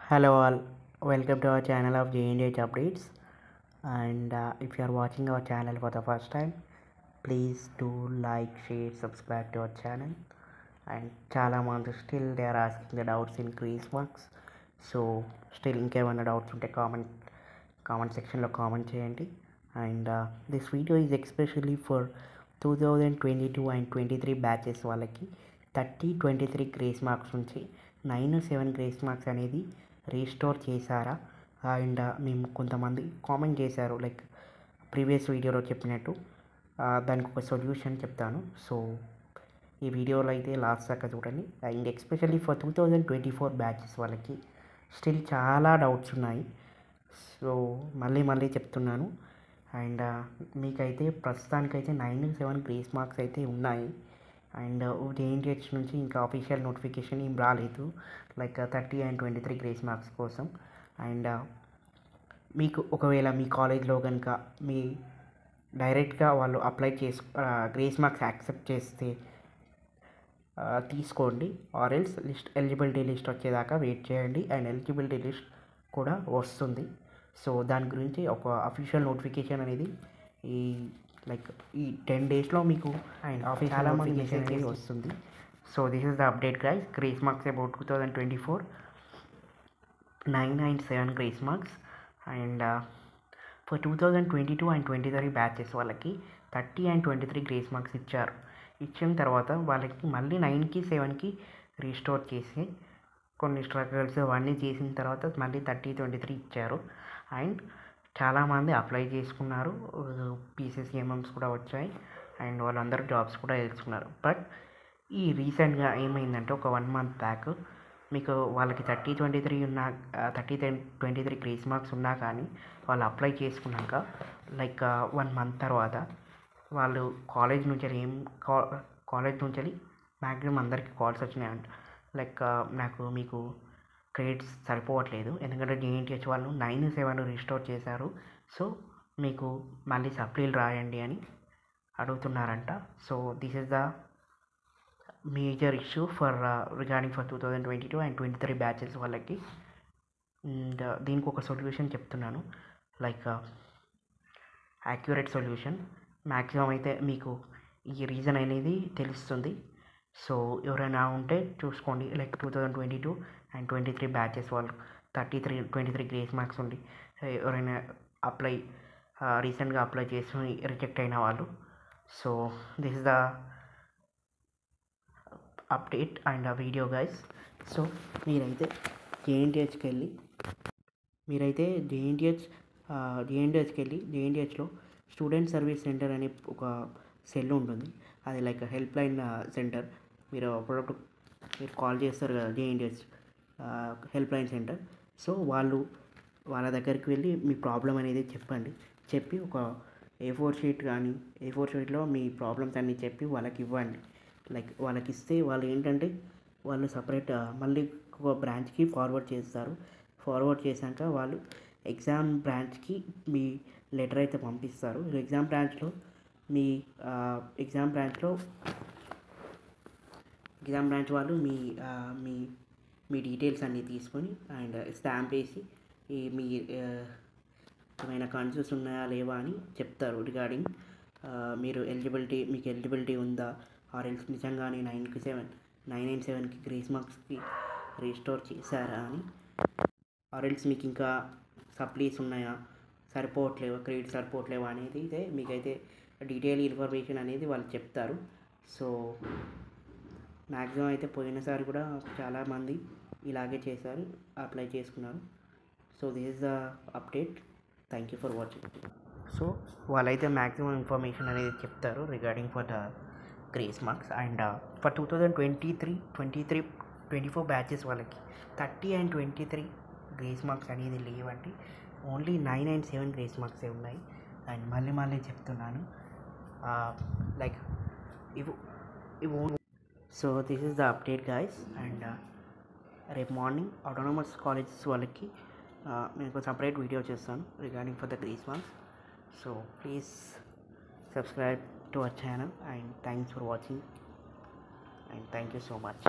Hello all, welcome to our channel of JNH Updates. And if you are watching our channel for the first time, please do like, share, subscribe to our channel. And చాలా మంది still they are asking the doubts in grace marks. So still ఇంకేమైనా doubts ఉంటే comment సెక్షన్లో comment చేయండి. And this video is especially for 2022 and 23 batches వాళ్ళకి 23 grace marks నుంచి 7 grace marks అనేది restore చేశారా. అండ్ మేము కొంతమంది కామెంట్ చేశారు, లైక్ ప్రీవియస్ వీడియోలో చెప్పినట్టు. దానికి ఒక సొల్యూషన్ చెప్తాను. సో ఈ వీడియోలో అయితే లాస్ట్ దాకా చూడండి. అండ్ ఎస్పెషల్లీ ఫర్ 2024 బ్యాచెస్ వాళ్ళకి స్టిల్ చాలా డౌట్స్ ఉన్నాయి. సో మళ్ళీ చెప్తున్నాను. అండ్ మీకైతే ప్రస్తుతానికైతే 7 గ్రేస్ మార్క్స్ అయితే ఉన్నాయి. అండ్ జేఎన్టీహెచ్ నుంచి ఇంకా అఫీషియల్ నోటిఫికేషన్ ఏం రాలేదు, లైక్ 30 అండ్ 23 గ్రేస్ మార్క్స్ కోసం. అండ్ మీకు ఒకవేళ మీ కాలేజ్లో కనుక మీ డైరెక్ట్గా వాళ్ళు అప్లై గ్రేస్ మార్క్స్ యాక్సెప్ట్ చేస్తే తీసుకోండి. ఆర్ఎల్స్ ఎలిజిబిలిటీ లిస్ట్ వచ్చేదాకా వెయిట్ చేయండి. అండ్ ఎలిజిబిలిటీ లిస్ట్ కూడా వస్తుంది. సో దాని గురించి ఒక అఫీషియల్ నోటిఫికేషన్ అనేది ఈ 10 డేస్లో మీకు అండ్ చాలా నోటిఫికేషన్ అనేది వస్తుంది. So this is the update guys. Grace marks about 2024 9 and 7 grace marks. And for 2022 and 23 batches వాళ్ళకి 30 and 23 గ్రేస్ మార్క్స్ ఇచ్చిన తర్వాత వాళ్ళకి మళ్ళీ 9కి 7కి రీస్టోర్ చేసి కొన్ని స్ట్రగల్స్ అవన్నీ చేసిన తర్వాత మళ్ళీ 30, 23 ఇచ్చారు. అండ్ చాలామంది అప్లై చేసుకున్నారు, పీసీసీఎంఎంస్ కూడా వచ్చాయి. అండ్ వాళ్ళందరూ జాబ్స్ కూడా తెలుసుకున్నారు. బట్ ఈ రీసెంట్గా ఏమైందంటే ఒక 1 month బ్యాక్ మీకు వాళ్ళకి 30, 23 గ్రేస్ మార్క్స్ ఉన్నా కానీ వాళ్ళు అప్లై చేసుకున్నాక లైక్ 1 month తర్వాత వాళ్ళు కాలేజ్ నుంచి మ్యాక్సిమం అందరికీ కాల్స్ వచ్చినాయంట, లైక్ మీకు క్రెడిట్స్ సరిపోవట్లేదు, ఎందుకంటే జేఎన్టీహెచ్ వాళ్ళు 9, 7 రీస్టోర్ చేశారు. సో మీకు మళ్ళీ సప్లీలు రాయండి అని అడుగుతున్నారంట. So this is the major issue regarding for 2022 and 23 batches వాళ్ళకి. అండ్ దీనికి ఒక సొల్యూషన్ చెప్తున్నాను, లైక్ యాక్యురేట్ సొల్యూషన్. మ్యాక్సిమం అయితే మీకు ఈ రీజన్ అనేది తెలుస్తుంది. సో ఎవరైనా ఉంటే చూసుకోండి, లైక్ 2022 అండ్ 23 బ్యాచెస్ వాళ్ళు 23 గ్రేస్ మార్క్స్ ఉండి ఎవరైనా రీసెంట్గా అప్లై చేసి రిజెక్ట్ అయిన వాళ్ళు. So this is the update and video guys. So మీరైతే జేఎన్టీహెచ్కి వెళ్ళి జేఎన్టీహెచ్లో స్టూడెంట్ సర్వీస్ సెంటర్ అనే ఒక సెల్ ఉంటుంది. అది లైక్ హెల్ప్ లైన్ సెంటర్. మీరు అప్పుడప్పుడు కాల్ చేస్తారు కదా, JNTH help line centre. So వాళ్ళ దగ్గరికి వెళ్ళి మీ ప్రాబ్లం అనేది చెప్పి ఒక A4 షీట్లో మీ ప్రాబ్లమ్స్ అన్నీ చెప్పి వాళ్ళకి ఇవ్వండి. లైక్ వాళ్ళకి ఇస్తే వాళ్ళు ఏంటంటే వాళ్ళు సపరేట్ మళ్ళీ ఒక బ్రాంచ్కి ఫార్వర్డ్ చేస్తారు. ఫార్వర్డ్ చేశాక వాళ్ళు ఎగ్జామ్ బ్రాంచ్కి మీ లెటర్ అయితే పంపిస్తారు. ఎగ్జామ్ బ్రాంచ్లో వాళ్ళు మీ డీటెయిల్స్ అన్నీ తీసుకొని అండ్ స్టాంప్ వేసి మీ ఏమైనా కన్ఫ్యూస్ ఉన్నాయా లేవా అని చెప్తారు రిగార్డింగ్ మీకు ఎలిజిబిలిటీ ఉందా, ఆర్ఎల్స్ నిజంగానే 9 and 7కి గ్రేస్ మార్క్స్కి రీస్టోర్ చేశారా అని, ఆర్ఎల్స్ మీకు ఇంకా సప్లీస్ ఉన్నాయా, క్రెడిట్ సరిపోవట్లేవా అనేది అయితే మీకైతే డీటెయిల్ ఇన్ఫర్మేషన్ అనేది వాళ్ళు చెప్తారు. సో మ్యాక్సిమం అయితే పోయినసారి కూడా చాలామంది ఇలాగే చేశారు, అప్లై చేసుకున్నారు. So this is the update. Thank you for watching. So వాళ్ళైతే మ్యాక్సిమం ఇన్ఫర్మేషన్ అనేది చెప్తారు regarding for the grace marks. And for 2023, 24 batches వాళ్ళకి 30 and 23 గ్రేస్ మార్క్స్ అనేది లేవండి. ఓన్లీ 9 and 7 గ్రేస్ మార్క్సే ఉన్నాయి. అండ్ మళ్ళీ చెప్తున్నాను, like so this is the update guys. And రేపు మార్నింగ్ ఆటోనమస్ కాలేజెస్ వాళ్ళకి నేను సపరేట్ వీడియో చేస్తాను regarding for the grace marks. So please subscribe to our channel and thanks for watching and thank you so much.